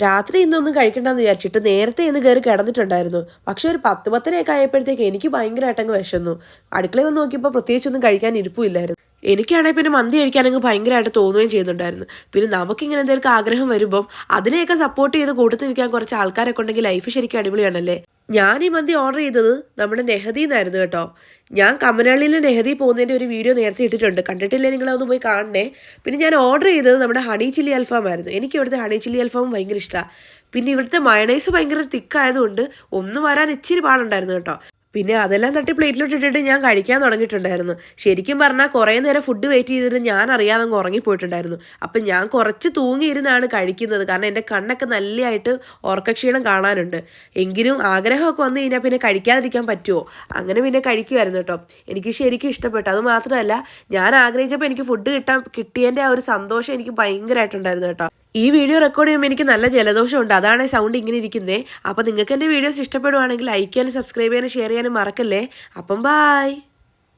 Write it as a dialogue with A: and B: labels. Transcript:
A: രാത്രി ഇന്നൊന്നും കഴിക്കണ്ടെന്ന് വിചാരിച്ചിട്ട് നേരത്തെ ഇന്ന് കയറി കിടന്നിട്ടുണ്ടായിരുന്നു. പക്ഷെ ഒരു 10-10:30 ആയപ്പോഴത്തേക്ക് എനിക്ക് ഭയങ്കരമായിട്ടങ്ങ് വിശന്നു. അടുക്കളയിൽ വന്ന് നോക്കിയപ്പോൾ പ്രത്യേകിച്ചൊന്നും കഴിക്കാൻ ഇരിപ്പില്ലായിരുന്നു. എനിക്കാണെങ്കിൽ പിന്നെ മന്തി കഴിക്കാനങ്ങ് ഭയങ്കരമായിട്ട് തോന്നുകയും ചെയ്യുന്നുണ്ടായിരുന്നു. പിന്നെ നമുക്കിങ്ങനെ എന്തെങ്കിലും ആഗ്രഹം വരുമ്പം അതിനെയൊക്കെ സപ്പോർട്ട് ചെയ്ത് കൂട്ടത്തിൽ നിൽക്കാൻ കുറച്ച് ആൾക്കാരൊക്കെ ഉണ്ടെങ്കിൽ ലൈഫ് ശരിക്കും അടിപൊളിയാണല്ലേ. ഞാൻ ഈ മന്തി ഓർഡർ ചെയ്തത് നമ്മുടെ നെഹദിന്നായിരുന്നു കേട്ടോ. ഞാൻ കമ്മനള്ളിയിൽ നെഹദി പോകുന്നതിൻ്റെ ഒരു വീഡിയോ നേരത്തെ ഇട്ടിട്ടുണ്ട്, കണ്ടിട്ടില്ലേ നിങ്ങളതൊന്ന് പോയി കാണണേ. പിന്നെ ഞാൻ ഓർഡർ ചെയ്തത് നമ്മുടെ ഹണി ചില്ലി അൽഫാം ആയിരുന്നു. എനിക്ക് ഇവിടുത്തെ ഹണി ചില്ലി അൽഫാമും ഭയങ്കര ഇഷ്ടമാണ്. പിന്നെ ഇവിടുത്തെ മയണൈസ് ഭയങ്കര തിക്കായതുകൊണ്ട് ഒന്ന് വരാൻ ഇച്ചിരി പാടുണ്ടായിരുന്നു കേട്ടോ. പിന്നെ അതെല്ലാം തട്ടി പ്ലേറ്റിലോട്ട് ഇട്ടിട്ട് ഞാൻ കഴിക്കാൻ തുടങ്ങിയിട്ടുണ്ടായിരുന്നു. ശരിക്കും പറഞ്ഞാൽ കുറേ നേരം ഫുഡ് വെയിറ്റ് ചെയ്തിട്ട് ഞാൻ അറിയാതെ അങ്ങ് ഉറങ്ങിപ്പോയിട്ടുണ്ടായിരുന്നു. അപ്പം ഞാൻ കുറച്ച് തൂങ്ങിയിരുന്നാണ് കഴിക്കുന്നത്, കാരണം എൻ്റെ കണ്ണൊക്കെ നല്ലതായിട്ട് ഉറക്കക്ഷീണം കാണാനുണ്ട്. എങ്കിലും ആഗ്രഹമൊക്കെ വന്നു കഴിഞ്ഞാൽ പിന്നെ കഴിക്കാതിരിക്കാൻ പറ്റുമോ? അങ്ങനെ പിന്നെ കഴിക്കുമായിരുന്നു കേട്ടോ. എനിക്ക് ശരിക്കും ഇഷ്ടപ്പെട്ടു. അതുമാത്രമല്ല, ഞാൻ ആഗ്രഹിച്ചപ്പോൾ എനിക്ക് ഫുഡ് കിട്ടിയതിൻ്റെ ആ ഒരു സന്തോഷം എനിക്ക് ഭയങ്കരമായിട്ടുണ്ടായിരുന്നു കേട്ടോ. ഈ വീഡിയോ റെക്കോർഡ് ചെയ്യുമ്പോൾ എനിക്ക് നല്ല ജലദോഷമുണ്ട്, അതാണ് സൗണ്ട് ഇങ്ങനെ ഇരിക്കുന്നത്. അപ്പോൾ നിങ്ങൾക്ക് എൻ്റെ വീഡിയോസ് ഇഷ്ടപ്പെടുവാണെങ്കിൽ ലൈക്ക് ചെയ്യാനും സബ്സ്ക്രൈബ് ചെയ്യാനും ഷെയർ ചെയ്യാനും മറക്കല്ലേ. അപ്പം ബായ്.